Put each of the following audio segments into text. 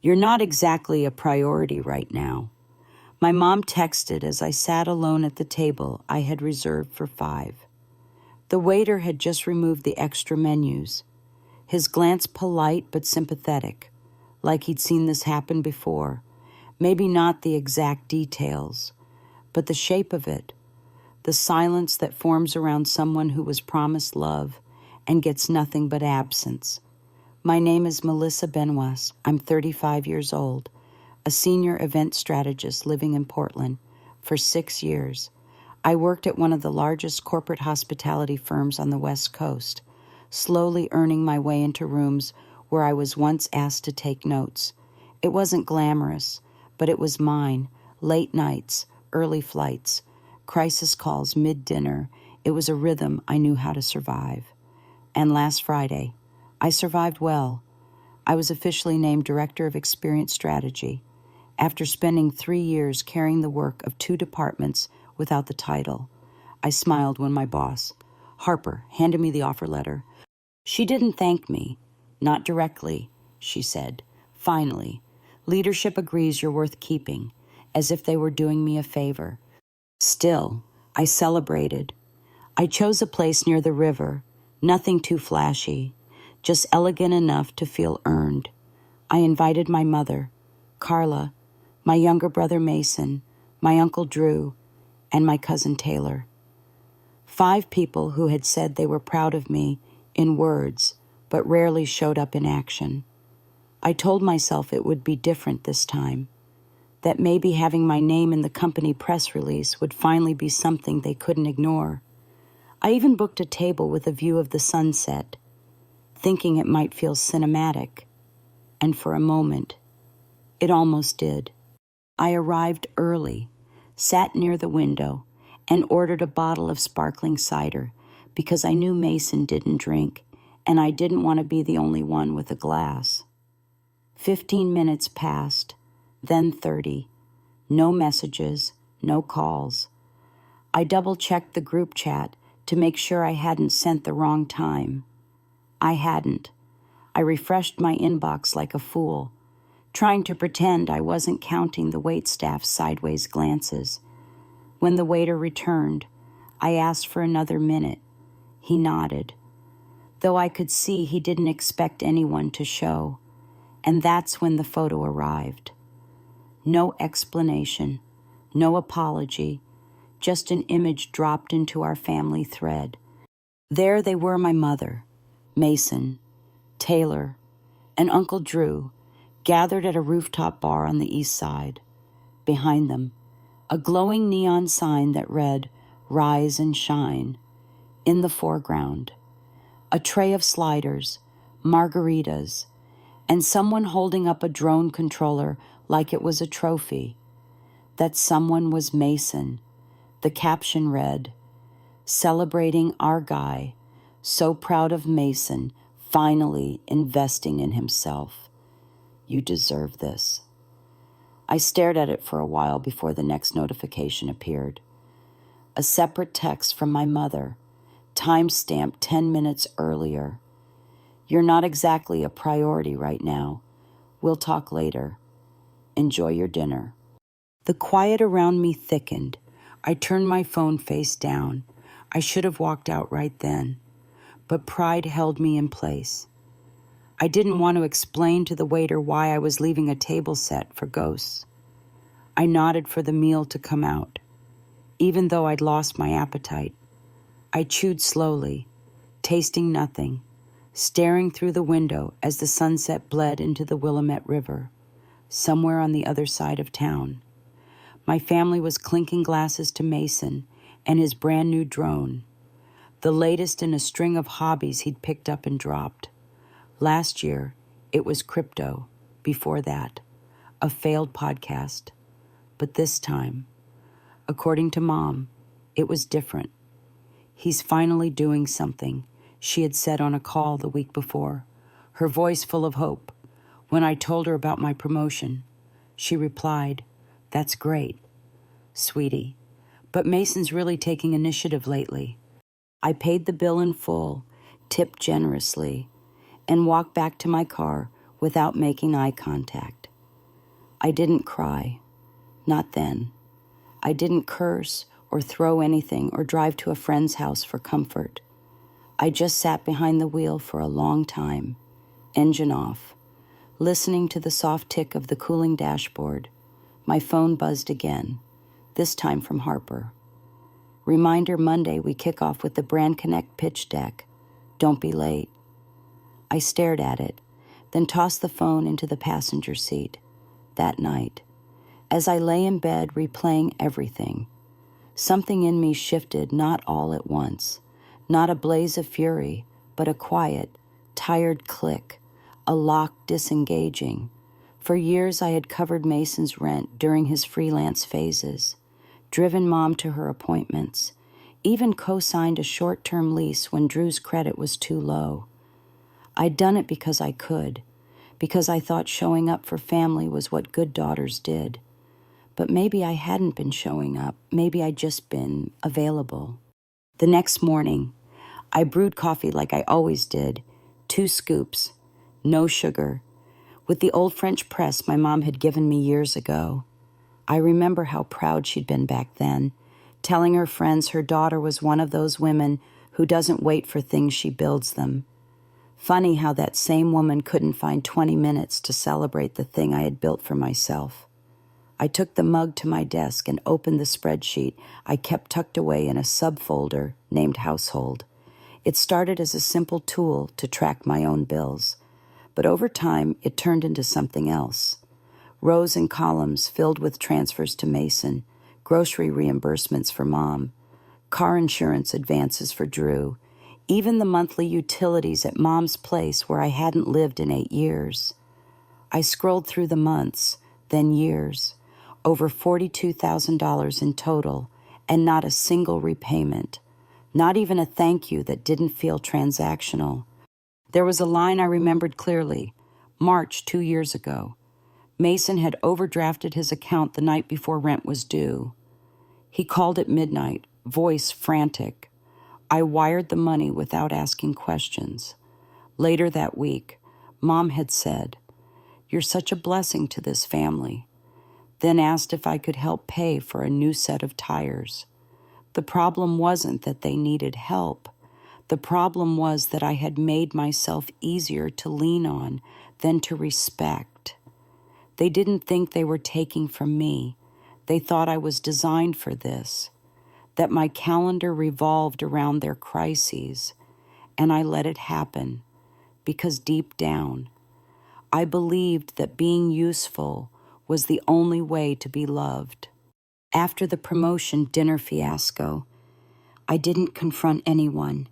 You're not exactly a priority right now. My mom texted as I sat alone at the table I had reserved for 5. The waiter had just removed the extra menus, his glance polite but sympathetic, like he'd seen this happen before. Maybe not the exact details, but the shape of it, the silence that forms around someone who was promised love and gets nothing but absence. My name is Melissa Benoist. I'm 35 years old, a senior event strategist living in Portland for 6 years. I worked at one of the largest corporate hospitality firms on the West Coast, slowly earning my way into rooms where I was once asked to take notes. It wasn't glamorous, but it was mine. Late nights, early flights, crisis calls mid-dinner. It was a rhythm I knew how to survive. And last Friday, I survived well. I was officially named Director of Experience Strategy after spending 3 years carrying the work of 2 departments without the title. I smiled when my boss, Harper, handed me the offer letter. She didn't thank me. Not directly, she said. Finally, leadership agrees you're worth keeping, as if they were doing me a favor. Still, I celebrated. I chose a place near the river, nothing too flashy, just elegant enough to feel earned. I invited my mother, Carla, my younger brother Mason, my uncle Drew, and my cousin Taylor. 5 people who had said they were proud of me in words, but rarely showed up in action. I told myself it would be different this time, that maybe having my name in the company press release would finally be something they couldn't ignore. I even booked a table with a view of the sunset, thinking it might feel cinematic, and for a moment, it almost did. I arrived early, sat near the window, and ordered a bottle of sparkling cider because I knew Mason didn't drink, and I didn't want to be the only one with a glass. 15 minutes passed, then 30. No messages, no calls. I double-checked the group chat to make sure I hadn't sent the wrong time. I hadn't. I refreshed my inbox like a fool, trying to pretend I wasn't counting the waitstaff's sideways glances. When the waiter returned, I asked for another minute. He nodded, though I could see he didn't expect anyone to show, and that's when the photo arrived. No explanation, no apology, just an image dropped into our family thread. There they were, my mother, Mason, Taylor, and Uncle Drew, gathered at a rooftop bar on the east side. Behind them, a glowing neon sign that read, "Rise and Shine." In the foreground, a tray of sliders, margaritas, and someone holding up a drone controller like it was a trophy. That someone was Mason. The caption read, "Celebrating our guy, so proud of Mason, finally investing in himself. You deserve this." I stared at it for a while before the next notification appeared. A separate text from my mother, time-stamped 10 minutes earlier. "You're not exactly a priority right now. We'll talk later. Enjoy your dinner." The quiet around me thickened. I turned my phone face down. I should have walked out right then, but pride held me in place. I didn't want to explain to the waiter why I was leaving a table set for ghosts. I nodded for the meal to come out, even though I'd lost my appetite. I chewed slowly, tasting nothing, staring through the window as the sunset bled into the Willamette River, somewhere on the other side of town. My family was clinking glasses to Mason and his brand new drone, the latest in a string of hobbies he'd picked up and dropped. Last year, it was crypto. Before that, a failed podcast. But this time, according to Mom, it was different. "He's finally doing something," she had said on a call the week before, her voice full of hope. When I told her about my promotion, she replied, "That's great, sweetie, but Mason's really taking initiative lately." I paid the bill in full, tipped generously, and walked back to my car without making eye contact. I didn't cry. Not then. I didn't curse or throw anything or drive to a friend's house for comfort. I just sat behind the wheel for a long time, engine off, listening to the soft tick of the cooling dashboard. My phone buzzed again, this time from Harper. Reminder Monday we kick off with the Brand Connect pitch deck. Don't be late. I stared at it, then tossed the phone into the passenger seat. That night, as I lay in bed replaying everything, something in me shifted not all at once, not a blaze of fury, but a quiet, tired click, a lock disengaging. For years I had covered Mason's rent during his freelance phases, driven Mom to her appointments, even co-signed a short-term lease when Drew's credit was too low. I'd done it because I could, because I thought showing up for family was what good daughters did. But maybe I hadn't been showing up. Maybe I'd just been available. The next morning, I brewed coffee like I always did, 2 scoops, no sugar, with the old French press my mom had given me years ago. I remember how proud she'd been back then, telling her friends her daughter was one of those women who doesn't wait for things, she builds them. Funny how that same woman couldn't find 20 minutes to celebrate the thing I had built for myself. I took the mug to my desk and opened the spreadsheet I kept tucked away in a subfolder named Household. It started as a simple tool to track my own bills, but over time it turned into something else. Rows and columns filled with transfers to Mason, grocery reimbursements for Mom, car insurance advances for Drew, even the monthly utilities at Mom's place where I hadn't lived in 8 years. I scrolled through the months, then years, over $42,000 in total, and not a single repayment, not even a thank you that didn't feel transactional. There was a line I remembered clearly, March 2 years ago. Mason had overdrafted his account the night before rent was due. He called at midnight, voice frantic. I wired the money without asking questions. Later that week, Mom had said, "You're such a blessing to this family," then asked if I could help pay for a new set of tires. The problem wasn't that they needed help. The problem was that I had made myself easier to lean on than to respect. They didn't think they were taking from me. They thought I was designed for this, that my calendar revolved around their crises, and I let it happen because deep down, I believed that being useful was the only way to be loved. After the promotion dinner fiasco, I didn't confront anyone.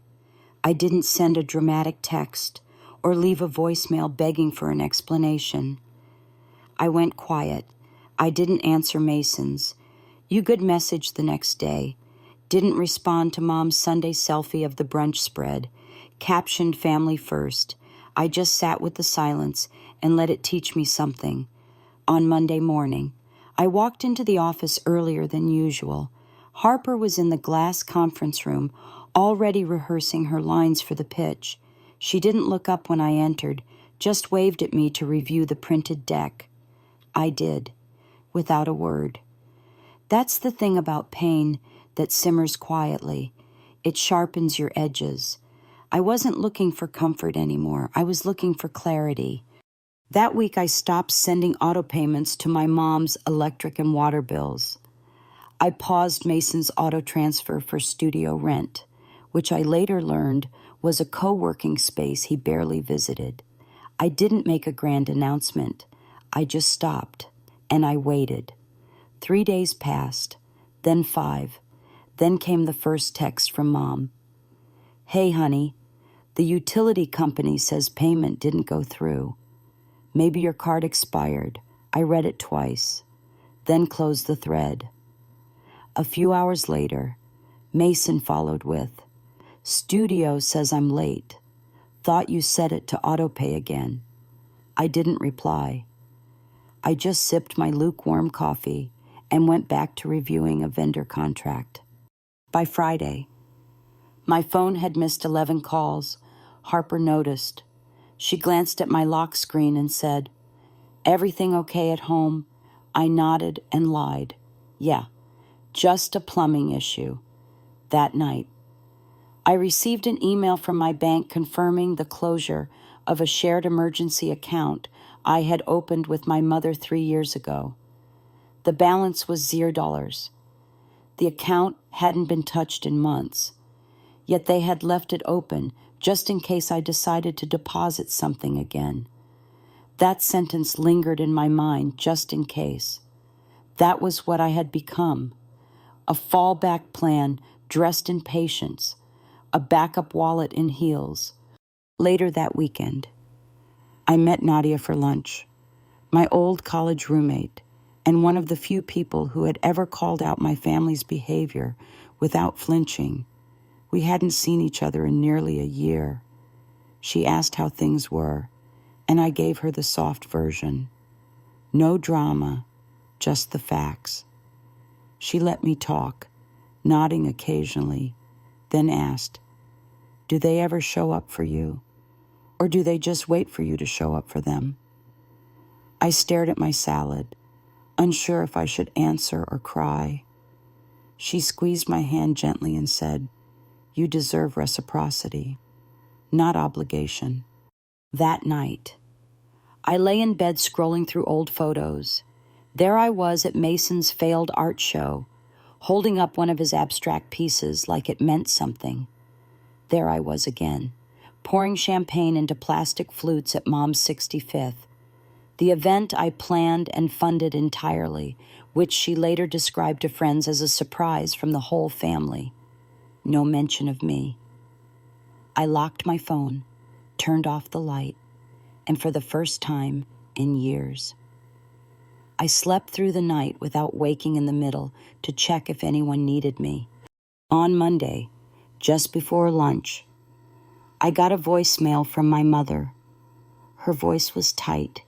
I didn't send a dramatic text or leave a voicemail begging for an explanation. I went quiet. I didn't answer Mason's. You good message the next day. Didn't respond to Mom's Sunday selfie of the brunch spread. Captioned family first. I just sat with the silence and let it teach me something. On Monday morning, I walked into the office earlier than usual. Harper was in the glass conference room, already rehearsing her lines for the pitch. She didn't look up when I entered, just waved at me to review the printed deck. I did, without a word. That's the thing about pain that simmers quietly. It sharpens your edges. I wasn't looking for comfort anymore. I was looking for clarity. That week I stopped sending auto payments to my mom's electric and water bills. I paused Mason's auto transfer for studio rent, which I later learned was a co-working space he barely visited. I didn't make a grand announcement. I just stopped, and I waited. 3 days passed, then 5. Then came the first text from Mom. "Hey, honey, the utility company says payment didn't go through. Maybe your card expired." I read it twice, then closed the thread. A few hours later, Mason followed with, "Studio says I'm late. Thought you set it to autopay again." I didn't reply. I just sipped my lukewarm coffee and went back to reviewing a vendor contract. By Friday, my phone had missed 11 calls. Harper noticed. She glanced at my lock screen and said, "Everything okay at home? I nodded and lied. Yeah, just a plumbing issue. That night, I received an email from my bank confirming the closure of a shared emergency account I had opened with my mother 3 years ago. The balance was $0. The account hadn't been touched in months, yet they had left it open just in case I decided to deposit something again. That sentence lingered in my mind just in case. That was what I had become. A fallback plan dressed in patience, a backup wallet in heels. Later that weekend, I met Nadia for lunch, my old college roommate, and one of the few people who had ever called out my family's behavior without flinching. We hadn't seen each other in nearly a year. She asked how things were, and I gave her the soft version. No drama, just the facts. She let me talk, nodding occasionally, then asked, "Do they ever show up for you? Or do they just wait for you to show up for them?" I stared at my salad, unsure if I should answer or cry. She squeezed my hand gently and said, "You deserve reciprocity, not obligation." That night, I lay in bed scrolling through old photos. There I was at Mason's failed art show, holding up one of his abstract pieces like it meant something. There I was again, pouring champagne into plastic flutes at Mom's 65th, the event I planned and funded entirely, which she later described to friends as a surprise from the whole family. No mention of me. I locked my phone, turned off the light, and for the first time in years, I slept through the night without waking in the middle to check if anyone needed me. On Monday, just before lunch, I got a voicemail from my mother. Her voice was tight,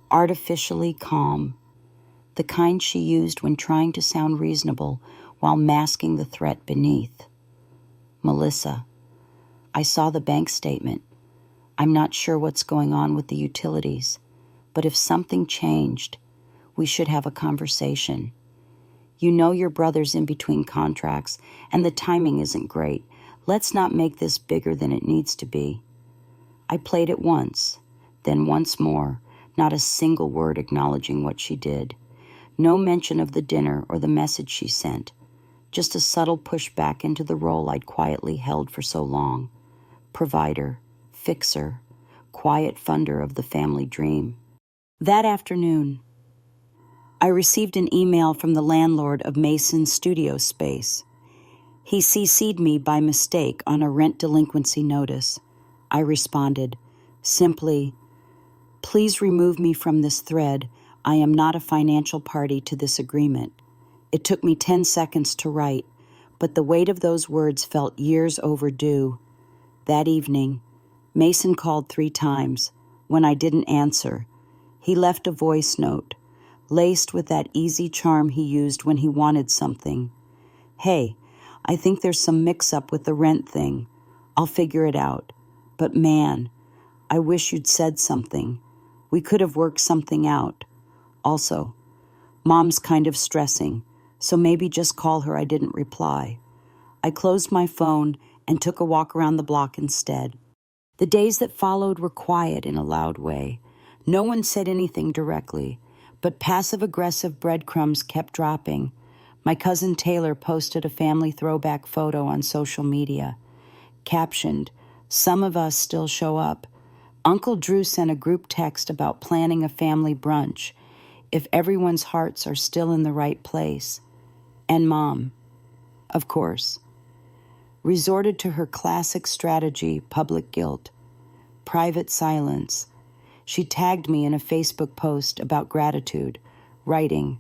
artificially calm, the kind she used when trying to sound reasonable while masking the threat beneath. "Melissa, I saw the bank statement. I'm not sure what's going on with the utilities, but if something changed, we should have a conversation. You know your brother's in between contracts, and the timing isn't great. Let's not make this bigger than it needs to be." I played it once, then once more, not a single word acknowledging what she did. No mention of the dinner or the message she sent, just a subtle pushback into the role I'd quietly held for so long. Provider, fixer, quiet funder of the family dream. That afternoon, I received an email from the landlord of Mason's studio space. He CC'd me by mistake on a rent delinquency notice. I responded, simply, "Please remove me from this thread. I am not a financial party to this agreement." It took me 10 seconds to write, but the weight of those words felt years overdue. That evening, Mason called 3 times. When I didn't answer, he left a voice note, laced with that easy charm he used when he wanted something. "Hey, I think there's some mix-up with the rent thing. I'll figure it out. But man, I wish you'd said something. We could have worked something out. Also, Mom's kind of stressing, so maybe just call her." I didn't reply. I closed my phone and took a walk around the block instead. The days that followed were quiet in a loud way. No one said anything directly, but passive-aggressive breadcrumbs kept dropping. My cousin Taylor posted a family throwback photo on social media, captioned, "Some of us still show up." Uncle Drew sent a group text about planning a family brunch, if everyone's hearts are still in the right place. And Mom, of course, resorted to her classic strategy, public guilt, private silence. She tagged me in a Facebook post about gratitude, writing,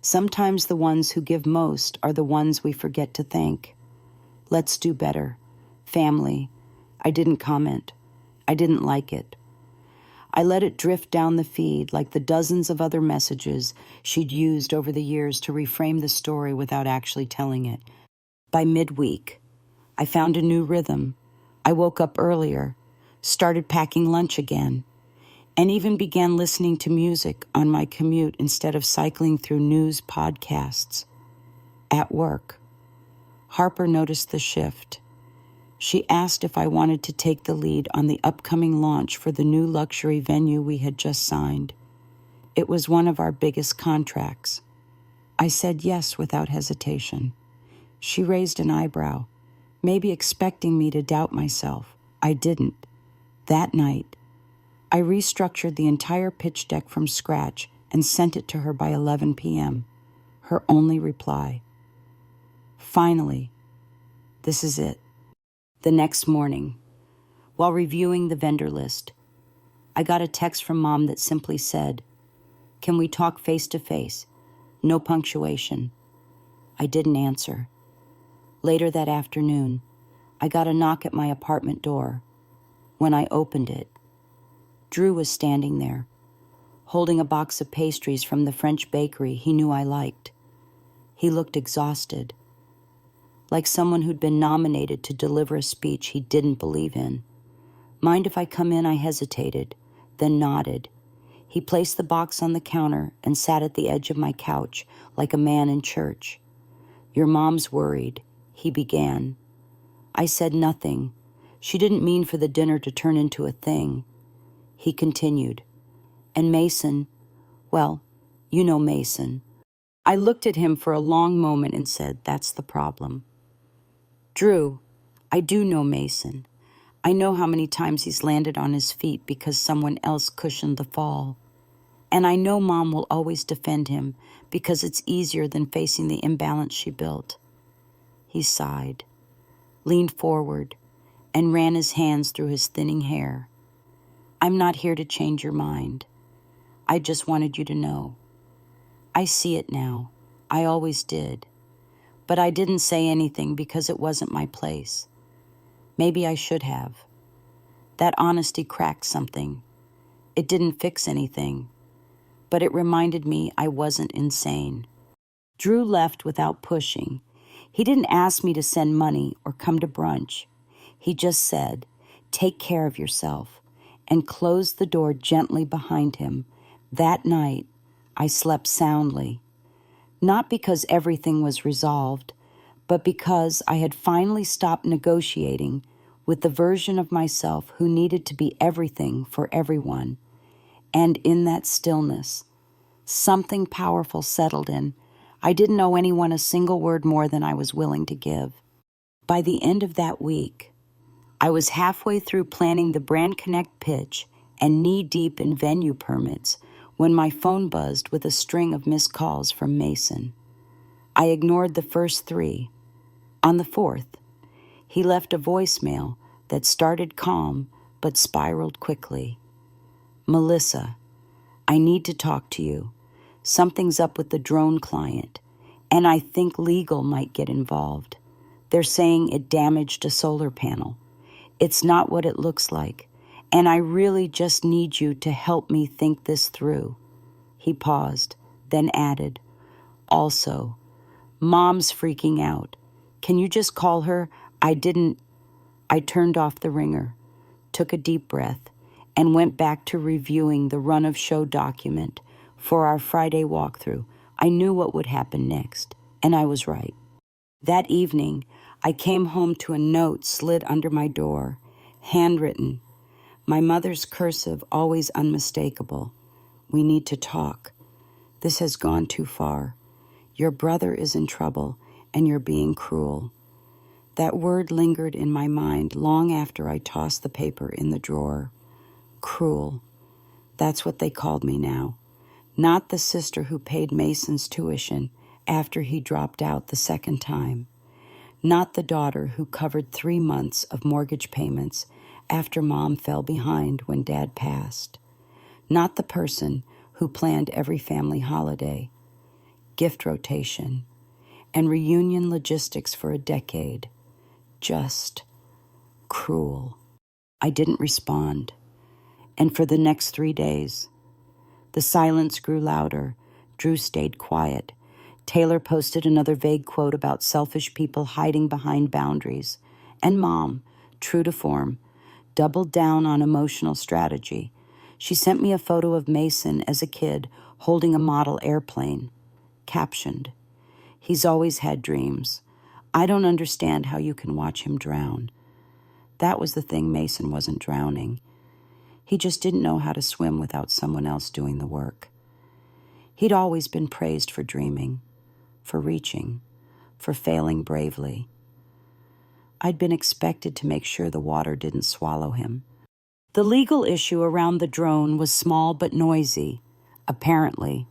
"Sometimes the ones who give most are the ones we forget to thank. Let's do better. Family." I didn't comment. I didn't like it. I let it drift down the feed like the dozens of other messages she'd used over the years to reframe the story without actually telling it. By midweek, I found a new rhythm. I woke up earlier, started packing lunch again. and even began listening to music on my commute instead of cycling through news podcasts. At work, Harper noticed the shift. She asked if I wanted to take the lead on the upcoming launch for the new luxury venue we had just signed. It was one of our biggest contracts. I said yes without hesitation. She raised an eyebrow, maybe expecting me to doubt myself. I didn't. That night, I restructured the entire pitch deck from scratch and sent it to her by 11 p.m. Her only reply: "Finally, this is it." The next morning, while reviewing the vendor list, I got a text from Mom that simply said, "Can we talk face to face? No punctuation." I didn't answer. Later that afternoon, I got a knock at my apartment door. When I opened it, Drew was standing there, holding a box of pastries from the French bakery he knew I liked. He looked exhausted, like someone who'd been nominated to deliver a speech he didn't believe in. "Mind if I come in?" I hesitated, then nodded. He placed the box on the counter and sat at the edge of my couch like a man in church. "Your mom's worried," he began. I said nothing. She didn't mean for the dinner to turn into a thing. He continued, "And Mason, well, you know Mason." I looked at him for a long moment and said, "That's the problem." "Drew, I do know Mason. I know how many times he's landed on his feet because someone else cushioned the fall. And I know Mom will always defend him because it's easier than facing the imbalance she built." He sighed, leaned forward, and ran his hands through his thinning hair. "I'm not here to change your mind. I just wanted you to know. I see it now. I always did. But I didn't say anything because it wasn't my place. Maybe I should have. That honesty cracked something. It didn't fix anything, but it reminded me I wasn't insane." Drew left without pushing. He didn't ask me to send money or come to brunch. He just said, "Take care of yourself," and closed the door gently behind him. That night, I slept soundly. Not because everything was resolved, but because I had finally stopped negotiating with the version of myself who needed to be everything for everyone. And in that stillness, something powerful settled in. I didn't owe anyone a single word more than I was willing to give. By the end of that week, I was halfway through planning the Brand Connect pitch and knee-deep in venue permits when my phone buzzed with a string of missed calls from Mason. I ignored the first 3. On the 4th, he left a voicemail that started calm but spiraled quickly. "Melissa, I need to talk to you. Something's up with the drone client, and I think legal might get involved. They're saying it damaged a solar panel. It's not what it looks like, and I really just need you to help me think this through." He paused, then added, "Also, Mom's freaking out. Can you just call her? I turned off the ringer, took a deep breath, and went back to reviewing the run-of-show document for our Friday walkthrough. I knew what would happen next, and I was right. That evening, I came home to a note slid under my door, handwritten, my mother's cursive always unmistakable. "We need to talk. This has gone too far. Your brother is in trouble, and you're being cruel." That word lingered in my mind long after I tossed the paper in the drawer. Cruel. That's what they called me now. Not the sister who paid Mason's tuition after he dropped out the second time. Not the daughter who covered 3 months of mortgage payments after Mom fell behind when Dad passed. Not the person who planned every family holiday, gift rotation, and reunion logistics for a decade. Just cruel. I didn't respond. And for the next 3 days, the silence grew louder. Drew stayed quiet. Taylor posted another vague quote about selfish people hiding behind boundaries. And Mom, true to form, doubled down on emotional strategy. She sent me a photo of Mason as a kid holding a model airplane, captioned, "He's always had dreams. I don't understand how you can watch him drown." That was the thing. Mason wasn't drowning. He just didn't know how to swim without someone else doing the work. He'd always been praised for dreaming, for reaching, for failing bravely. I'd been expected to make sure the water didn't swallow him. The legal issue around the drone was small but noisy, apparently.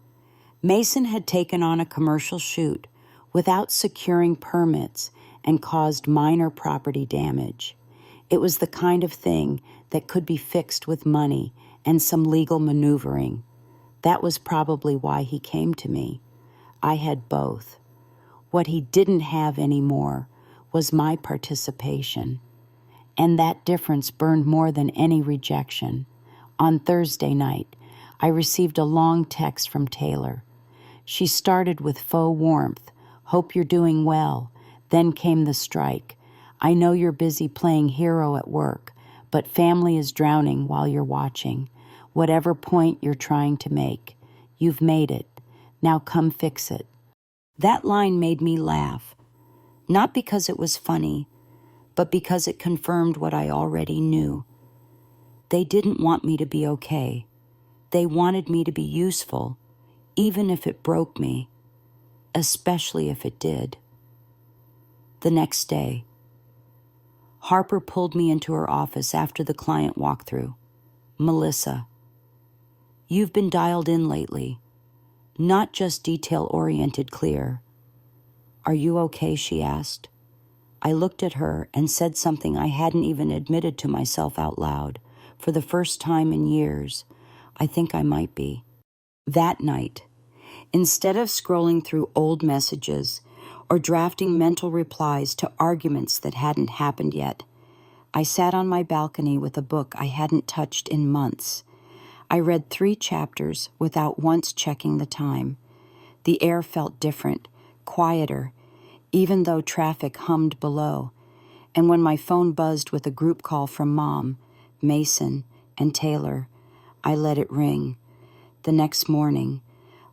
Mason had taken on a commercial shoot without securing permits and caused minor property damage. It was the kind of thing that could be fixed with money and some legal maneuvering. That was probably why he came to me. I had both. What he didn't have anymore was my participation. And that difference burned more than any rejection. On Thursday night, I received a long text from Taylor. She started with faux warmth, "Hope you're doing well." Then came the strike. "I know you're busy playing hero at work, but family is drowning while you're watching. Whatever point you're trying to make, you've made it. Now come fix it." That line made me laugh, not because it was funny, but because it confirmed what I already knew. They didn't want me to be okay. They wanted me to be useful, even if it broke me, especially if it did. The next day, Harper pulled me into her office after the client walkthrough. "Melissa, you've been dialed in lately, not just detail-oriented clear." "Are you okay?" she asked. I looked at her and said something I hadn't even admitted to myself out loud. For the first time in years, I think I might be. That night, instead of scrolling through old messages or drafting mental replies to arguments that hadn't happened yet, I sat on my balcony with a book I hadn't touched in months. I read 3 chapters without once checking the time. The air felt different, quieter, even though traffic hummed below. And when my phone buzzed with a group call from Mom, Mason, and Taylor, I let it ring. The next morning,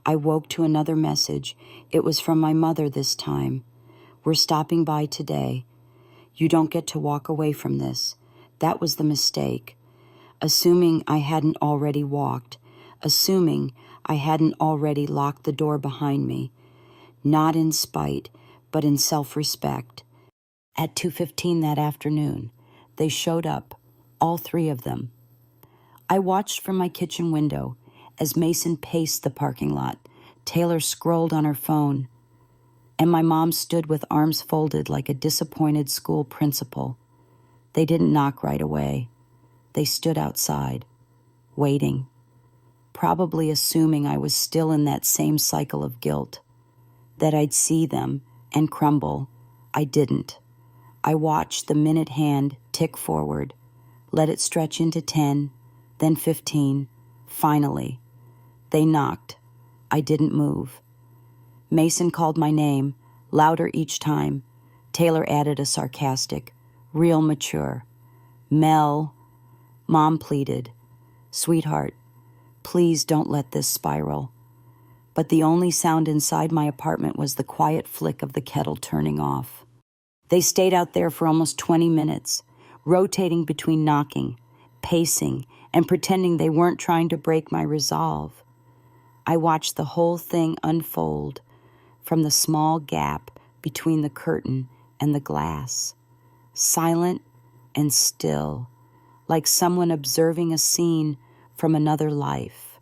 I woke to another message. It was from my mother this time. "We're stopping by today. You don't get to walk away from this. That was the mistake." Assuming I hadn't already walked, assuming I hadn't already locked the door behind me, not in spite, but in self-respect. At 2:15 that afternoon, they showed up, all 3 of them. I watched from my kitchen window as Mason paced the parking lot. Taylor scrolled on her phone, and my mom stood with arms folded like a disappointed school principal. They didn't knock right away. They stood outside, waiting, probably assuming I was still in that same cycle of guilt, that I'd see them and crumble. I didn't. I watched the minute hand tick forward, let it stretch into 10, then 15. Finally, they knocked. I didn't move. Mason called my name, louder each time. Taylor added a sarcastic, real mature, "Mel." Mom pleaded, "Sweetheart, please don't let this spiral." But the only sound inside my apartment was the quiet flick of the kettle turning off. They stayed out there for almost 20 minutes, rotating between knocking, pacing, and pretending they weren't trying to break my resolve. I watched the whole thing unfold from the small gap between the curtain and the glass, silent and still, like someone observing a scene from another life.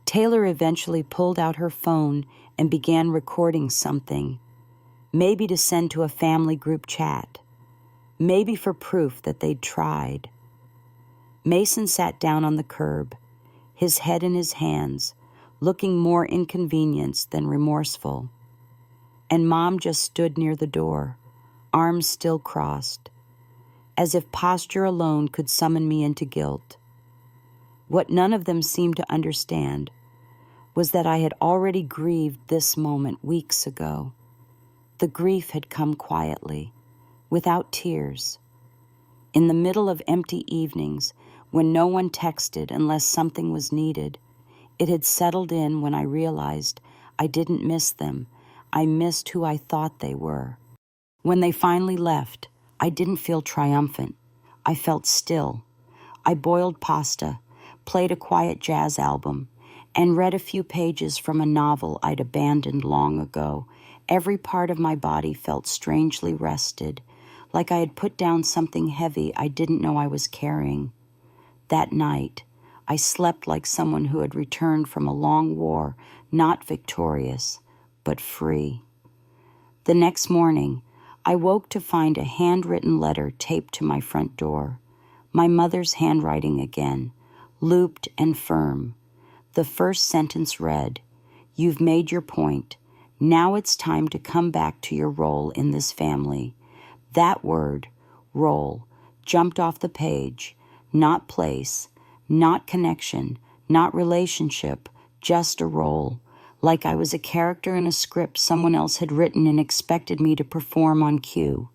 Taylor eventually pulled out her phone and began recording something, maybe to send to a family group chat, maybe for proof that they'd tried. Mason sat down on the curb, his head in his hands, looking more inconvenienced than remorseful. And Mom just stood near the door, arms still crossed, as if posture alone could summon me into guilt. What none of them seemed to understand was that I had already grieved this moment weeks ago. The grief had come quietly, without tears. In the middle of empty evenings, when no one texted unless something was needed. It had settled in when I realized I didn't miss them. I missed who I thought they were. When they finally left, I didn't feel triumphant. I felt still. I boiled pasta, played a quiet jazz album, and read a few pages from a novel I'd abandoned long ago. Every part of my body felt strangely rested, like I had put down something heavy I didn't know I was carrying. That night, I slept like someone who had returned from a long war, not victorious, but free. The next morning, I woke to find a handwritten letter taped to my front door. My mother's handwriting again, looped and firm. The first sentence read, "You've made your point. Now it's time to come back to your role in this family." That word, role, jumped off the page. Not place, not connection, not relationship, just a role. Like I was a character in a script someone else had written and expected me to perform on cue.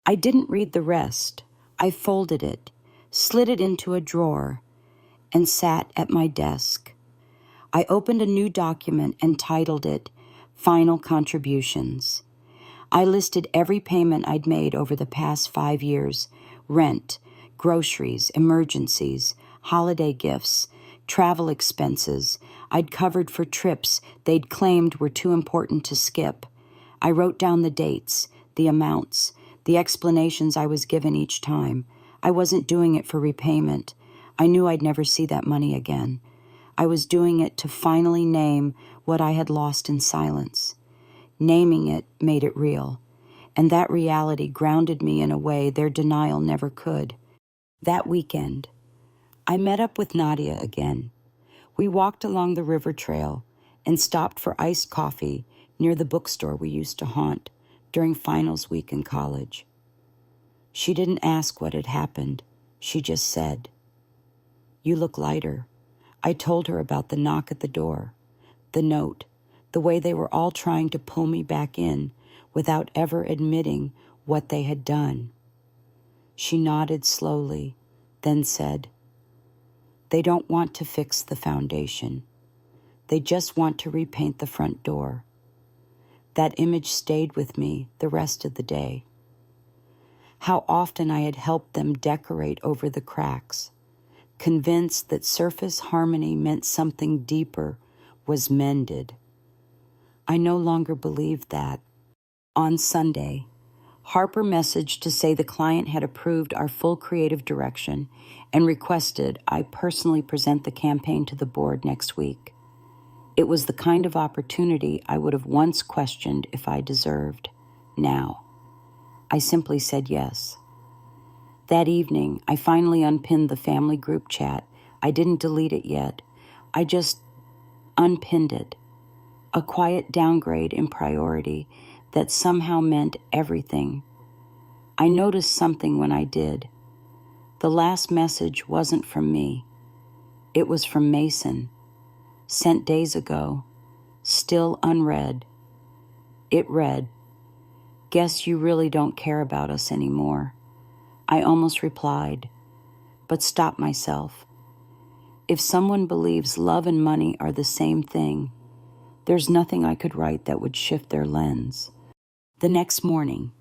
I didn't read the rest. I folded it, slid it into a drawer, and sat at my desk. I opened a new document and titled it Final Contributions. I listed every payment I'd made over the past 5 years: rent, groceries, emergencies, holiday gifts, travel expenses I'd covered for trips they'd claimed were too important to skip. I wrote down the dates, the amounts, the explanations I was given each time. I wasn't doing it for repayment. I knew I'd never see that money again. I was doing it to finally name what I had lost in silence. Naming it made it real, and that reality grounded me in a way their denial never could. That weekend, I met up with Nadia again. We walked along the river trail and stopped for iced coffee near the bookstore we used to haunt during finals week in college. She didn't ask what had happened. She just said, "You look lighter." I told her about the knock at the door, the note, the way they were all trying to pull me back in without ever admitting what they had done. She nodded slowly, then said, "They don't want to fix the foundation. They just want to repaint the front door." That image stayed with me the rest of the day. How often I had helped them decorate over the cracks, convinced that surface harmony meant something deeper was mended. I no longer believed that. On Sunday, Harper messaged to say the client had approved our full creative direction and requested I personally present the campaign to the board next week. It was the kind of opportunity I would have once questioned if I deserved. Now, I simply said yes. That evening, I finally unpinned the family group chat. I didn't delete it yet. I just unpinned it. A quiet downgrade in priority that somehow meant everything. I noticed something when I did. The last message wasn't from me. It was from Mason, sent days ago, still unread. It read, "Guess you really don't care about us anymore." I almost replied, but stopped myself. If someone believes love and money are the same thing, there's nothing I could write that would shift their lens. The next morning,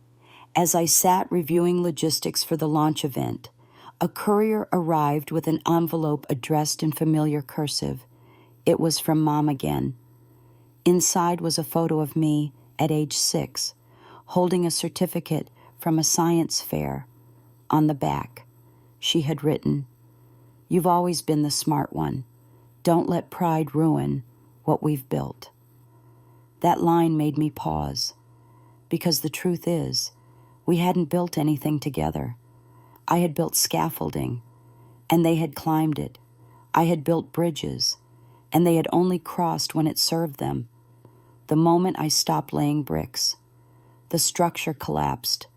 as I sat reviewing logistics for the launch event, a courier arrived with an envelope addressed in familiar cursive. It was from Mom again. Inside was a photo of me at age 6, holding a certificate from a science fair. On the back, she had written, "You've always been the smart one. Don't let pride ruin what we've built." That line made me pause, because the truth is, we hadn't built anything together. I had built scaffolding, and they had climbed it. I had built bridges, and they had only crossed when it served them. The moment I stopped laying bricks, the structure collapsed.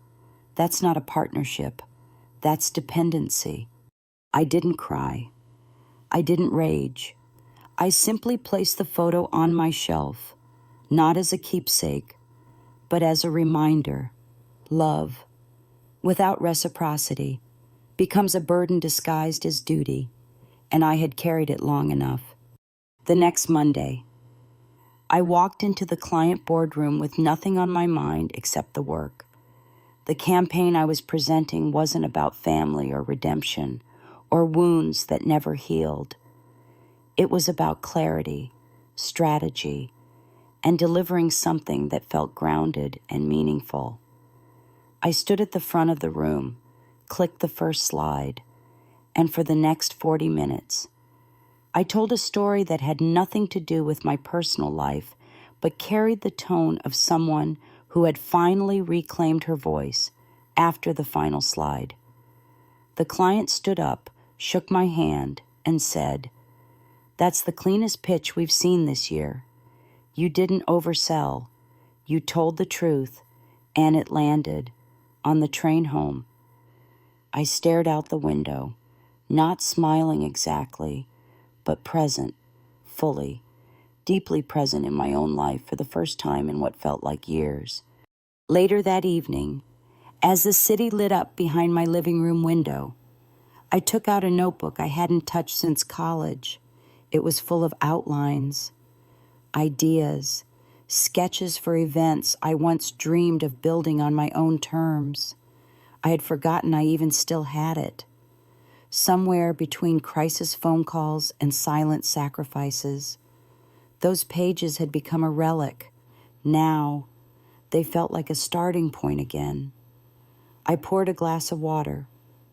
That's not a partnership. That's dependency. I didn't cry. I didn't rage. I simply placed the photo on my shelf, not as a keepsake, but as a reminder. Love, without reciprocity, becomes a burden disguised as duty, and I had carried it long enough. The next Monday, I walked into the client boardroom with nothing on my mind except the work. The campaign I was presenting wasn't about family or redemption or wounds that never healed. It was about clarity, strategy, and delivering something that felt grounded and meaningful. I stood at the front of the room, clicked the first slide, and for the next 40 minutes, I told a story that had nothing to do with my personal life, but carried the tone of someone who had finally reclaimed her voice after the final slide. The client stood up, shook my hand, and said, "That's the cleanest pitch we've seen this year. You didn't oversell. You told the truth, and it landed on the train home." I stared out the window, not smiling exactly, but present, fully, deeply present in my own life for the first time in what felt like years. Later that evening, as the city lit up behind my living room window, I took out a notebook I hadn't touched since college. It was full of outlines, ideas, sketches for events I once dreamed of building on my own terms. I had forgotten I even still had it. Somewhere between crisis phone calls and silent sacrifices, those pages had become a relic. Now, they felt like a starting point again. I poured a glass of water,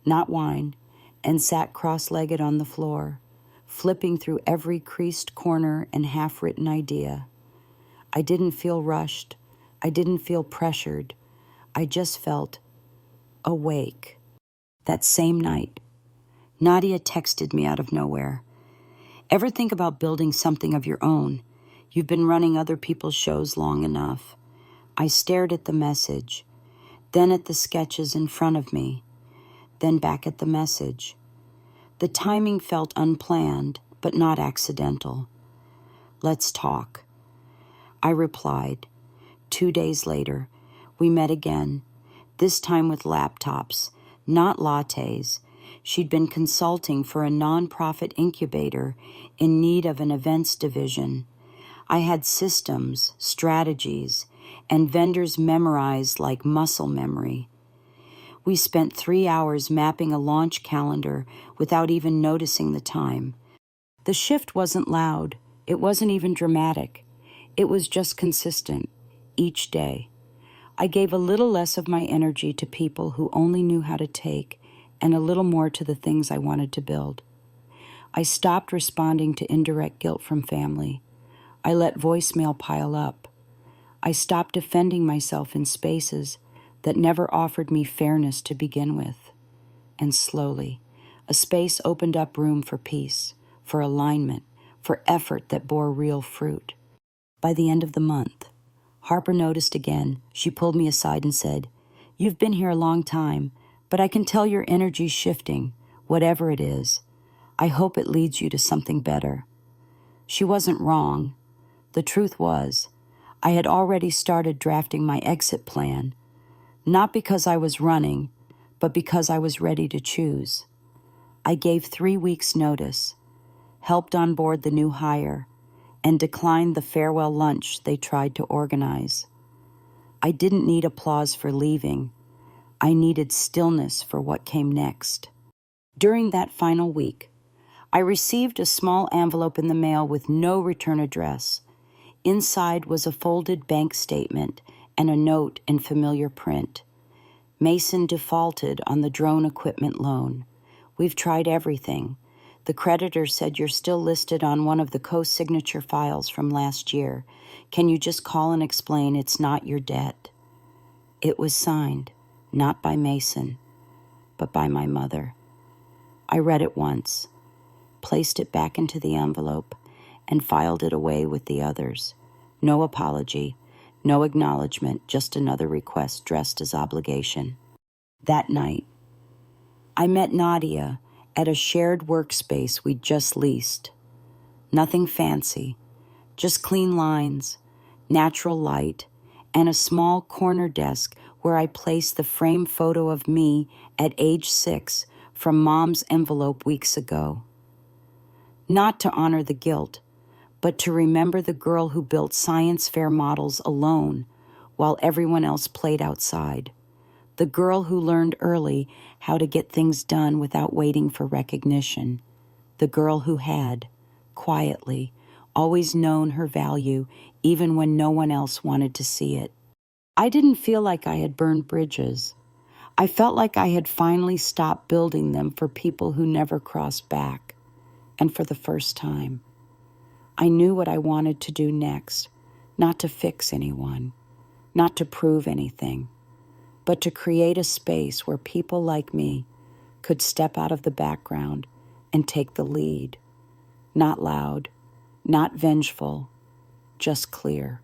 not wine, and sat cross-legged on the floor, flipping through every creased corner and half-written idea. I didn't feel rushed. I didn't feel pressured. I just felt awake. That same night, Nadia texted me out of nowhere. "Ever think about building something of your own? You've been running other people's shows long enough." I stared at the message, then at the sketches in front of me, then back at the message. The timing felt unplanned, but not accidental. "Let's talk," I replied. 2 days later, we met again, this time with laptops, not lattes. She'd been consulting for a nonprofit incubator in need of an events division. I had systems, strategies, and vendors memorized like muscle memory. We spent 3 hours mapping a launch calendar without even noticing the time. The shift wasn't loud. It wasn't even dramatic. It was just consistent, each day. I gave a little less of my energy to people who only knew how to take, and a little more to the things I wanted to build. I stopped responding to indirect guilt from family. I let voicemail pile up. I stopped defending myself in spaces that never offered me fairness to begin with. And slowly, a space opened up room for peace, for alignment, for effort that bore real fruit. By the end of the month, Harper noticed again. She pulled me aside and said, "You've been here a long time, but I can tell your energy's shifting, whatever it is. I hope it leads you to something better." She wasn't wrong. The truth was, I had already started drafting my exit plan, not because I was running, but because I was ready to choose. I gave 3 weeks' notice, helped onboard the new hire, and declined the farewell lunch they tried to organize. I didn't need applause for leaving. I needed stillness for what came next. During that final week, I received a small envelope in the mail with no return address. Inside was a folded bank statement and a note in familiar print. "Mason defaulted on the drone equipment loan. We've tried everything. The creditor said you're still listed on one of the co-signature files from last year. Can you just call and explain it's not your debt?" It was signed, not by Mason, but by my mother. I read it once, placed it back into the envelope, and filed it away with the others. No apology, no acknowledgement, just another request dressed as obligation. That night, I met Nadia at a shared workspace we'd just leased. Nothing fancy, just clean lines, natural light, and a small corner desk where I placed the framed photo of me at age 6 from Mom's envelope weeks ago. Not to honor the guilt, but to remember the girl who built science fair models alone while everyone else played outside. The girl who learned early how to get things done without waiting for recognition. The girl who had, quietly, always known her value even when no one else wanted to see it. I didn't feel like I had burned bridges. I felt like I had finally stopped building them for people who never crossed back. And for the first time, I knew what I wanted to do next, not to fix anyone, not to prove anything, but to create a space where people like me could step out of the background and take the lead. Not loud, not vengeful, just clear.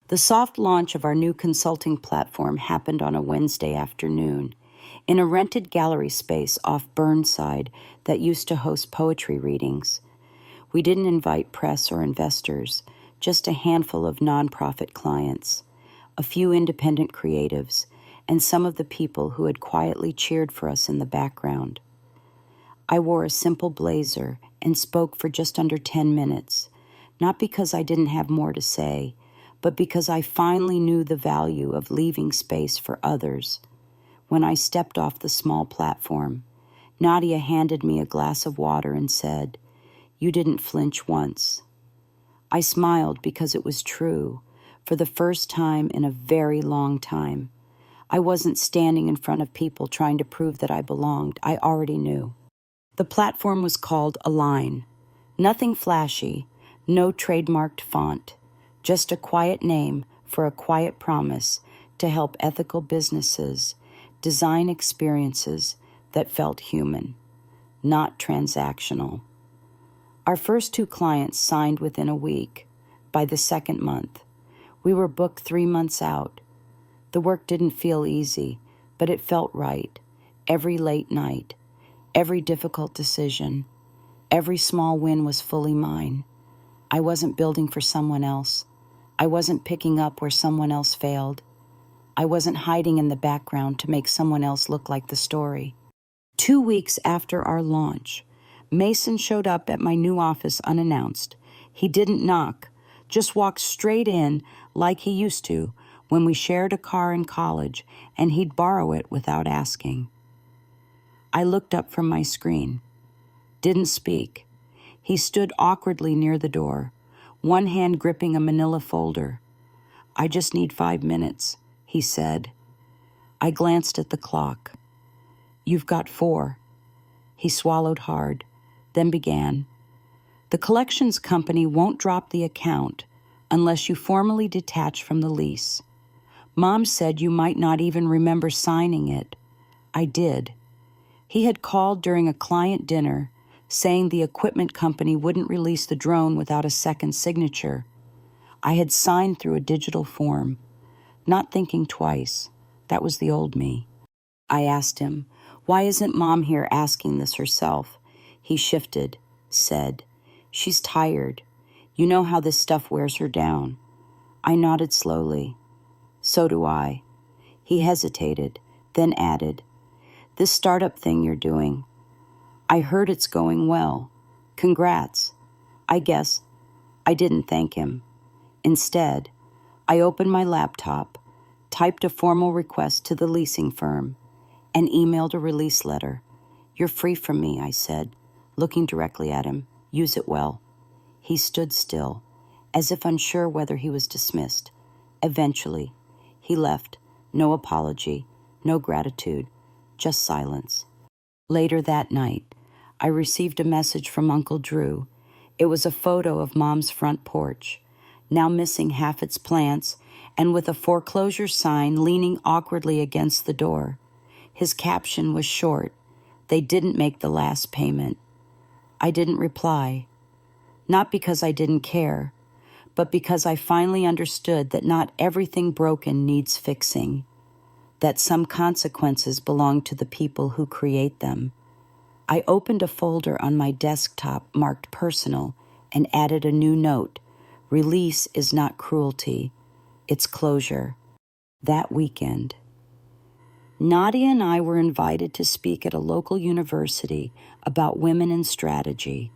The soft launch of our new consulting platform happened on a Wednesday afternoon in a rented gallery space off Burnside that used to host poetry readings. We didn't invite press or investors, just a handful of nonprofit clients, a few independent creatives, and some of the people who had quietly cheered for us in the background. I wore a simple blazer and spoke for just under 10 minutes, not because I didn't have more to say, but because I finally knew the value of leaving space for others. When I stepped off the small platform, Nadia handed me a glass of water and said, "You didn't flinch once." I smiled because it was true. For the first time in a very long time, I wasn't standing in front of people trying to prove that I belonged. I already knew. The platform was called Align. Nothing flashy, no trademarked font, just a quiet name for a quiet promise to help ethical businesses design experiences that felt human, not transactional. Our first 2 clients signed within a week. By the second month, we were booked 3 months out. The work didn't feel easy, but it felt right. Every late night, every difficult decision, every small win was fully mine. I wasn't building for someone else. I wasn't picking up where someone else failed. I wasn't hiding in the background to make someone else look like the story. 2 weeks after our launch, Mason showed up at my new office unannounced. He didn't knock, just walked straight in like he used to when we shared a car in college, and he'd borrow it without asking. I looked up from my screen. Didn't speak. He stood awkwardly near the door, one hand gripping a manila folder. "I just need 5 minutes," he said. I glanced at the clock. "You've got 4. He swallowed hard, then began. "The collections company won't drop the account unless you formally detach from the lease. Mom said you might not even remember signing it. I did." He had called during a client dinner, saying the equipment company wouldn't release the drone without a second signature. I had signed through a digital form, not thinking twice. That was the old me. I asked him, "Why isn't Mom here asking this herself?" He shifted, said, "She's tired. You know how this stuff wears her down." I nodded slowly. "So do I." He hesitated, then added, "This startup thing you're doing, I heard it's going well. Congrats." I guess I didn't thank him. Instead, I opened my laptop, typed a formal request to the leasing firm, and emailed a release letter. "You're free from me," I said, looking directly at him. "Use it well." He stood still, as if unsure whether he was dismissed. Eventually, he left. No apology, no gratitude, just silence. Later that night, I received a message from Uncle Drew. It was a photo of Mom's front porch, now missing half its plants, and with a foreclosure sign leaning awkwardly against the door. His caption was short, "They didn't make the last payment." I didn't reply, not because I didn't care, but because I finally understood that not everything broken needs fixing, that some consequences belong to the people who create them. I opened a folder on my desktop marked personal and added a new note. Release is not cruelty, it's closure. That weekend. Nadia and I were invited to speak at a local university about women in strategy.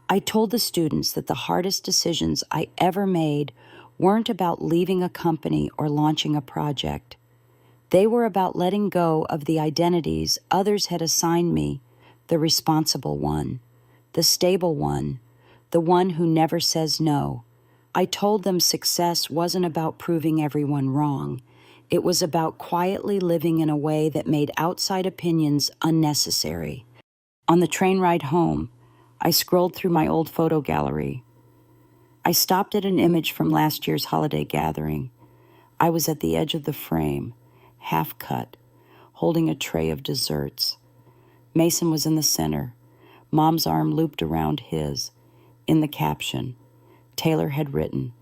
I told the students that the hardest decisions I ever made weren't about leaving a company or launching a project. They were about letting go of the identities others had assigned me, the responsible one, the stable one, the one who never says no. I told them success wasn't about proving everyone wrong. It was about quietly living in a way that made outside opinions unnecessary. On the train ride home, I scrolled through my old photo gallery. I stopped at an image from last year's holiday gathering. I was at the edge of the frame, half cut, holding a tray of desserts. Mason was in the center, Mom's arm looped around his. In the caption, Taylor had written,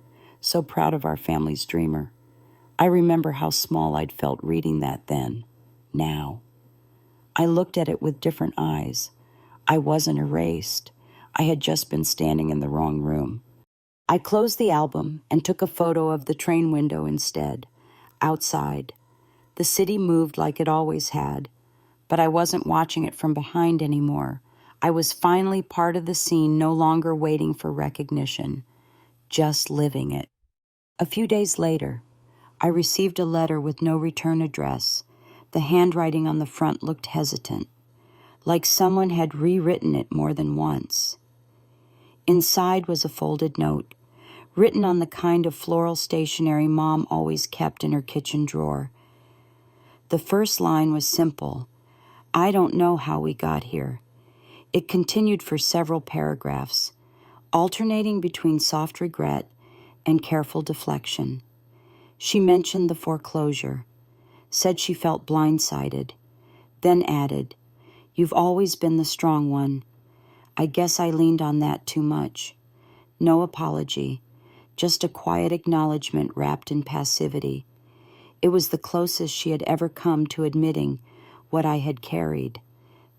"So proud of our family's dreamer." I remember how small I'd felt reading that then. Now, I looked at it with different eyes. I wasn't erased. I had just been standing in the wrong room. I closed the album and took a photo of the train window instead. Outside, the city moved like it always had, but I wasn't watching it from behind anymore. I was finally part of the scene, no longer waiting for recognition, just living it. A few days later, I received a letter with no return address. The handwriting on the front looked hesitant, like someone had rewritten it more than once. Inside was a folded note, written on the kind of floral stationery Mom always kept in her kitchen drawer. The first line was simple, "I don't know how we got here." It continued for several paragraphs, alternating between soft regret and careful deflection. She mentioned the foreclosure, said she felt blindsided, then added, "You've always been the strong one. I guess I leaned on that too much." No apology, just a quiet acknowledgement wrapped in passivity. It was the closest she had ever come to admitting what I had carried.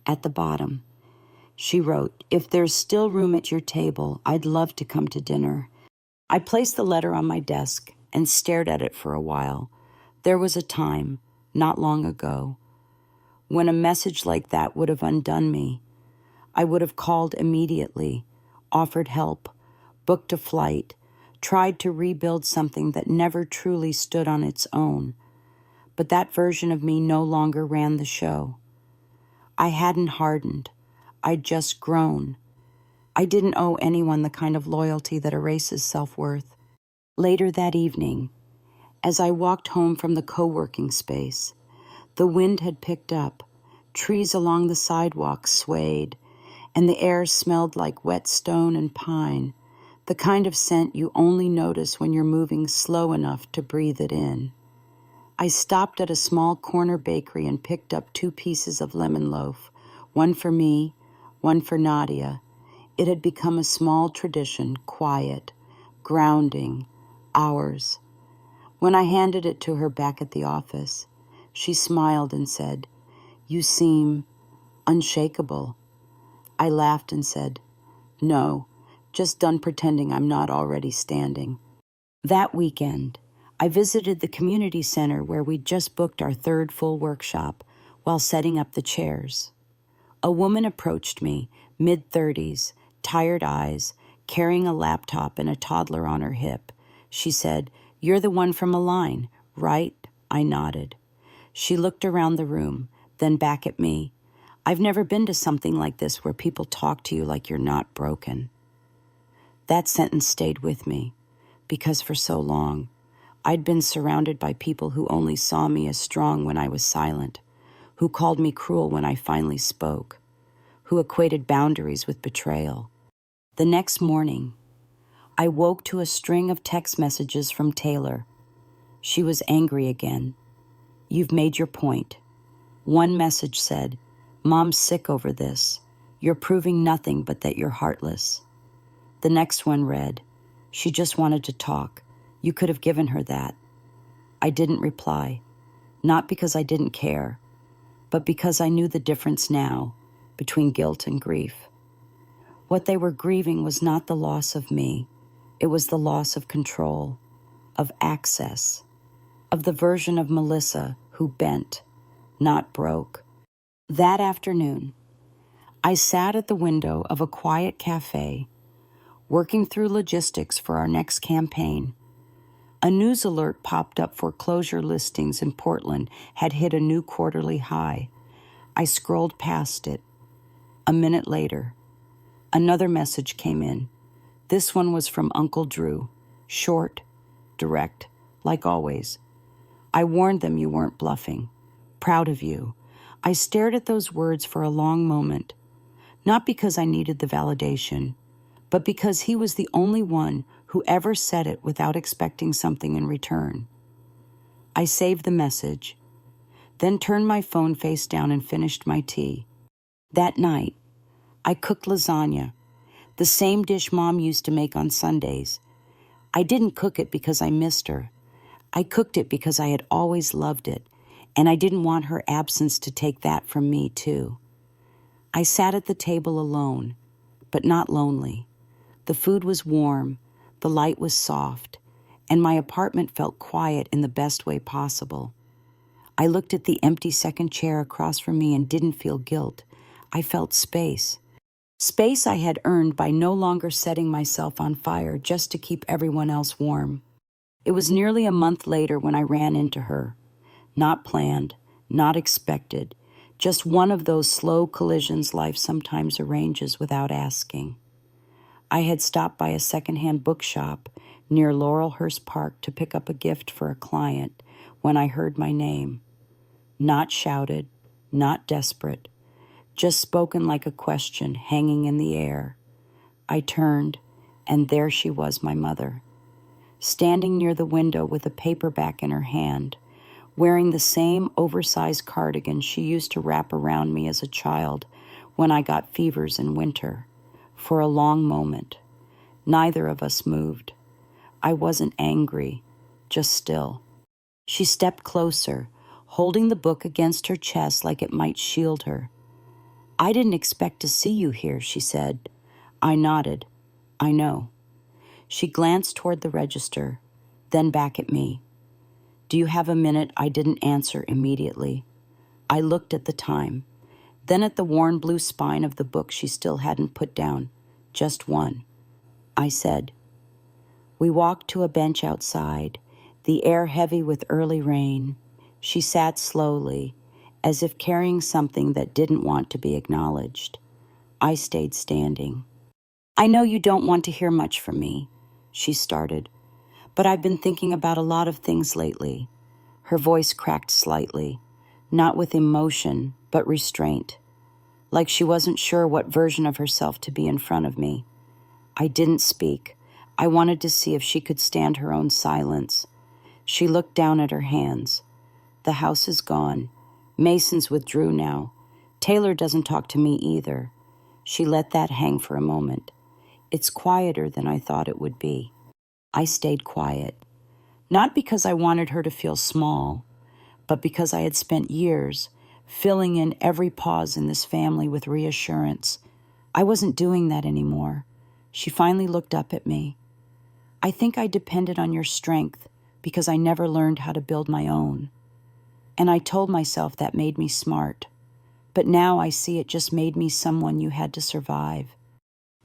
At the bottom, she wrote, "If there's still room at your table, I'd love to come to dinner." I placed the letter on my desk and stared at it for a while. There was a time, not long ago, when a message like that would have undone me. I would have called immediately, offered help, booked a flight, tried to rebuild something that never truly stood on its own. But that version of me no longer ran the show. I hadn't hardened. I'd just grown. I didn't owe anyone the kind of loyalty that erases self-worth. Later that evening, as I walked home from the co-working space, the wind had picked up, trees along the sidewalk swayed, and the air smelled like wet stone and pine, the kind of scent you only notice when you're moving slow enough to breathe it in. I stopped at a small corner bakery and picked up 2 pieces of lemon loaf, one for me, one for Nadia. It had become a small tradition, quiet, grounding, ours. When I handed it to her back at the office, she smiled and said, "You seem unshakable." I laughed and said, "No, just done pretending I'm not already standing." That weekend, I visited the community center where we'd just booked our 3rd full workshop while setting up the chairs. A woman approached me, mid-30s, tired eyes, carrying a laptop and a toddler on her hip. She said, "You're the one from Align, right?" I nodded. She looked around the room, then back at me. "I've never been to something like this where people talk to you like you're not broken." That sentence stayed with me, because for so long, I'd been surrounded by people who only saw me as strong when I was silent, who called me cruel when I finally spoke, who equated boundaries with betrayal. The next morning, I woke to a string of text messages from Taylor. She was angry again. "You've made your point." One message said, "Mom's sick over this. You're proving nothing but that you're heartless." The next one read, "She just wanted to talk. You could have given her that." I didn't reply, not because I didn't care, but because I knew the difference now between guilt and grief. What they were grieving was not the loss of me. It was the loss of control, of access, of the version of Melissa who bent, not broke. That afternoon, I sat at the window of a quiet cafe, working through logistics for our next campaign. A news alert popped up: foreclosure listings in Portland had hit a new quarterly high. I scrolled past it. A minute later, another message came in. This one was from Uncle Drew. Short, direct, like always. I warned them you weren't bluffing. Proud of you. I stared at those words for a long moment, not because I needed the validation, but because he was the only one who ever said it without expecting something in return. I saved the message, then turned my phone face down and finished my tea. That night, I cooked lasagna, the same dish Mom used to make on Sundays. I didn't cook it because I missed her. I cooked it because I had always loved it, and I didn't want her absence to take that from me, too. I sat at the table alone, but not lonely. The food was warm, the light was soft, and my apartment felt quiet in the best way possible. I looked at the empty second chair across from me and didn't feel guilt. I felt space. Space I had earned by no longer setting myself on fire just to keep everyone else warm. It was nearly a month later when I ran into her. Not planned, not expected, just one of those slow collisions life sometimes arranges without asking. I had stopped by a secondhand bookshop near Laurelhurst Park to pick up a gift for a client when I heard my name. Not shouted, not desperate, just spoken like a question hanging in the air. I turned, and there she was, my mother, standing near the window with a paperback in her hand, wearing the same oversized cardigan she used to wrap around me as a child when I got fevers in winter. For a long moment, neither of us moved. I wasn't angry, just still. She stepped closer, holding the book against her chest like it might shield her. I didn't expect to see you here, she said. I nodded. I know. She glanced toward the register, then back at me. Do you have a minute? I didn't answer immediately. I looked at the time, then at the worn blue spine of the book she still hadn't put down. Just one. I said. We walked to a bench outside, the air heavy with early rain. She sat slowly, as if carrying something that didn't want to be acknowledged. I stayed standing. I know you don't want to hear much from me, she started, but I've been thinking about a lot of things lately. Her voice cracked slightly, not with emotion, but restraint, like she wasn't sure what version of herself to be in front of me. I didn't speak. I wanted to see if she could stand her own silence. She looked down at her hands. The house is gone. Mason's withdrew now. Taylor doesn't talk to me either. She let that hang for a moment. It's quieter than I thought it would be. I stayed quiet, not because I wanted her to feel small, but because I had spent years filling in every pause in this family with reassurance. I wasn't doing that anymore. She finally looked up at me. I think I depended on your strength because I never learned how to build my own. And I told myself that made me smart. But now I see it just made me someone you had to survive.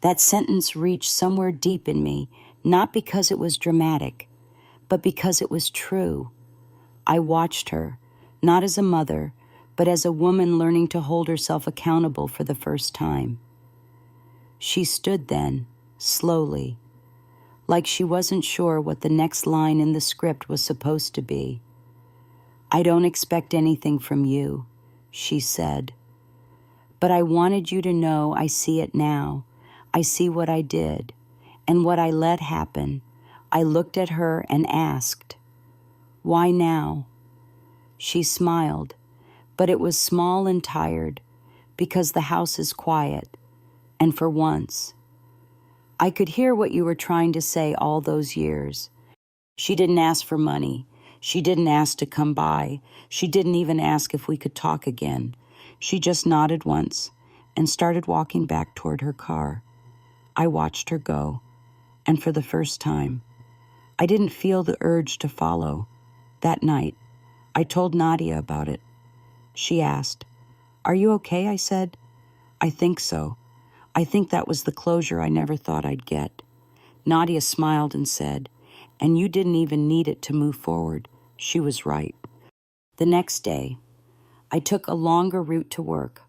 That sentence reached somewhere deep in me, not because it was dramatic, but because it was true. I watched her, not as a mother, but as a woman learning to hold herself accountable for the first time. She stood then, slowly, like she wasn't sure what the next line in the script was supposed to be. I don't expect anything from you, she said. But I wanted you to know I see it now. I see what I did and what I let happen. I looked at her and asked, why now? She smiled, but it was small and tired because the house is quiet, and for once. I could hear what you were trying to say all those years. She didn't ask for money. She didn't ask to come by. She didn't even ask if we could talk again. She just nodded once and started walking back toward her car. I watched her go, and for the first time, I didn't feel the urge to follow. That night, I told Nadia about it. She asked. "Are you okay?" I said. "I think so. I think that was the closure I never thought I'd get." Nadia smiled and said, "And you didn't even need it to move forward." She was right. The next day, I took a longer route to work,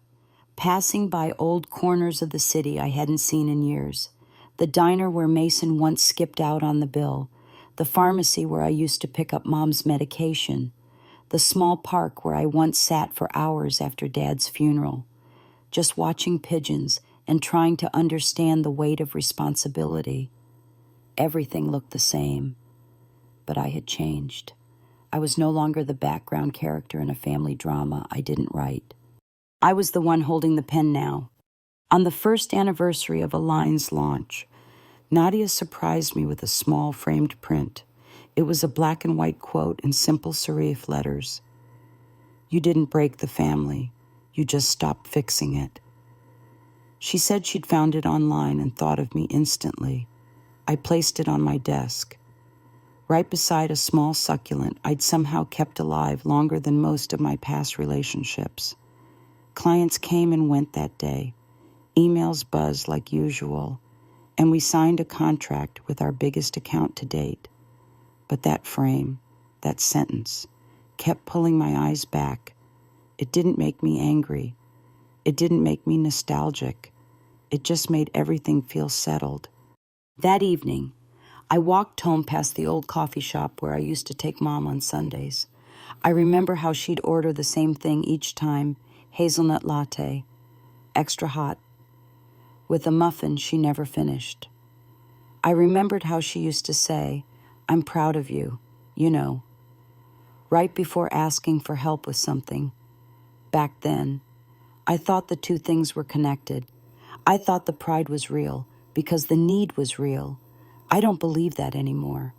passing by old corners of the city I hadn't seen in years. The diner where Mason once skipped out on the bill, the pharmacy where I used to pick up Mom's medication, the small park where I once sat for hours after Dad's funeral, just watching pigeons and trying to understand the weight of responsibility. Everything looked the same, but I had changed. I was no longer the background character in a family drama I didn't write. I was the one holding the pen now. On the first anniversary of Align's launch, Nadia surprised me with a small framed print. It was a black and white quote in simple serif letters. "You didn't break the family. You just stopped fixing it." She said she'd found it online and thought of me instantly. I placed it on my desk, right beside a small succulent I'd somehow kept alive longer than most of my past relationships. Clients came and went that day. Emails buzzed like usual, and we signed a contract with our biggest account to date. But that frame, that sentence, kept pulling my eyes back. It didn't make me angry. It didn't make me nostalgic. It just made everything feel settled. That evening, I walked home past the old coffee shop where I used to take Mom on Sundays. I remember how she'd order the same thing each time, hazelnut latte, extra hot, with a muffin she never finished. I remembered how she used to say, "I'm proud of you, you know," right before asking for help with something. Back then, I thought the two things were connected. I thought the pride was real because the need was real. I don't believe that anymore.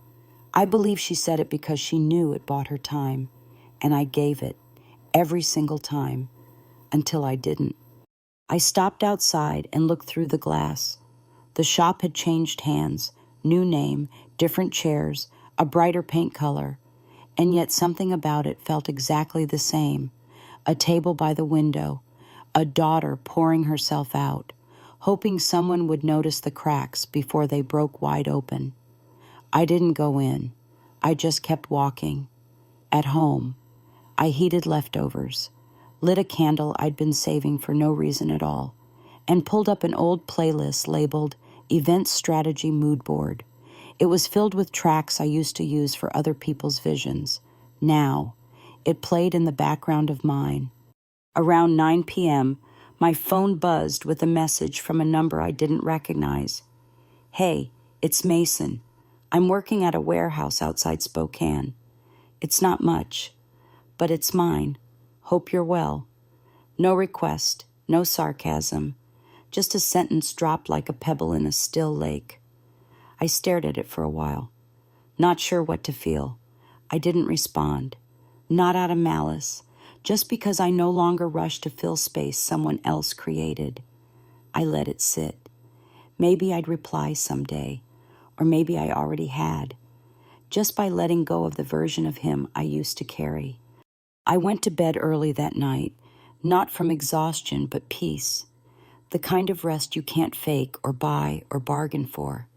I believe she said it because she knew it bought her time, and I gave it, every single time, until I didn't. I stopped outside and looked through the glass. The shop had changed hands, new name, different chairs, a brighter paint color, and yet something about it felt exactly the same. A table by the window, a daughter pouring herself out, hoping someone would notice the cracks before they broke wide open. I didn't go in. I just kept walking. At home, I heated leftovers, lit a candle I'd been saving for no reason at all, and pulled up an old playlist labeled Event Strategy Mood Board. It was filled with tracks I used to use for other people's visions. Now, it played in the background of mine. Around 9 p.m., my phone buzzed with a message from a number I didn't recognize. "Hey, it's Mason. I'm working at a warehouse outside Spokane. It's not much, but it's mine. Hope you're well." No request, no sarcasm, just a sentence dropped like a pebble in a still lake. I stared at it for a while, not sure what to feel. I didn't respond, not out of malice, just because I no longer rushed to fill space someone else created. I let it sit. Maybe I'd reply someday, or maybe I already had, just by letting go of the version of him I used to carry. I went to bed early that night, not from exhaustion, but peace. The kind of rest you can't fake or buy or bargain for.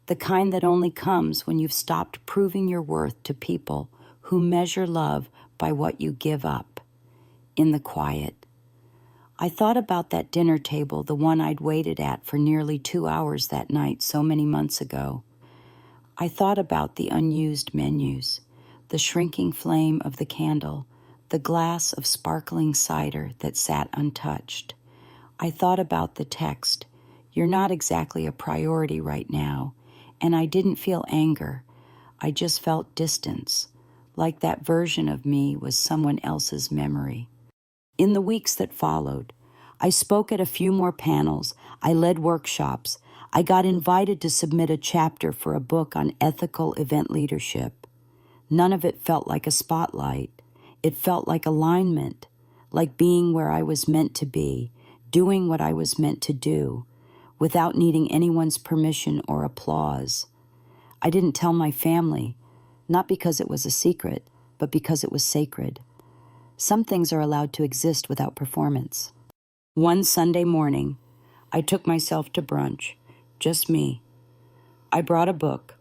The kind that only comes when you've stopped proving your worth to people who measure love by what you give up. In the quiet. I thought about that dinner table, the one I'd waited at for nearly 2 hours that night so many months ago. I thought about the unused menus, the shrinking flame of the candle, the glass of sparkling cider that sat untouched. I thought about the text, "You're not exactly a priority right now," and I didn't feel anger. I just felt distance, like that version of me was someone else's memory. In the weeks that followed, I spoke at a few more panels, I led workshops, I got invited to submit a chapter for a book on ethical event leadership. None of it felt like a spotlight. It felt like alignment, like being where I was meant to be, doing what I was meant to do, without needing anyone's permission or applause. I didn't tell my family, not because it was a secret, but because it was sacred. Some things are allowed to exist without performance. One Sunday morning, I took myself to brunch, just me. I brought a book,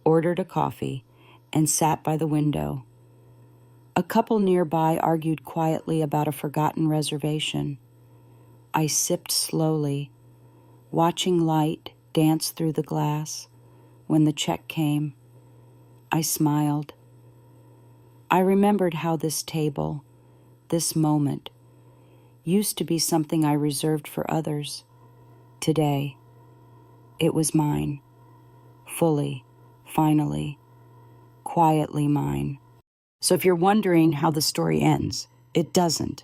ordered a coffee, and sat by the window. A couple nearby argued quietly about a forgotten reservation. I sipped slowly, watching light dance through the glass. When the check came, I smiled. I remembered how this table, this moment, used to be something I reserved for others. Today, it was mine, fully, finally, quietly mine. So if you're wondering how the story ends, it doesn't.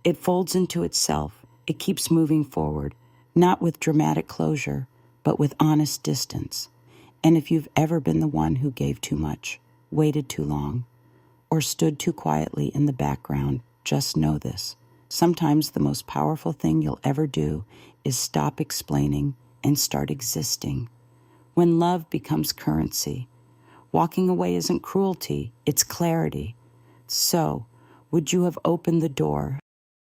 It folds into itself. It keeps moving forward, not with dramatic closure, but with honest distance. And if you've ever been the one who gave too much, waited too long, or stood too quietly in the background, just know this. Sometimes the most powerful thing you'll ever do is stop explaining and start existing. When love becomes currency, walking away isn't cruelty, it's clarity. So, would you have opened the door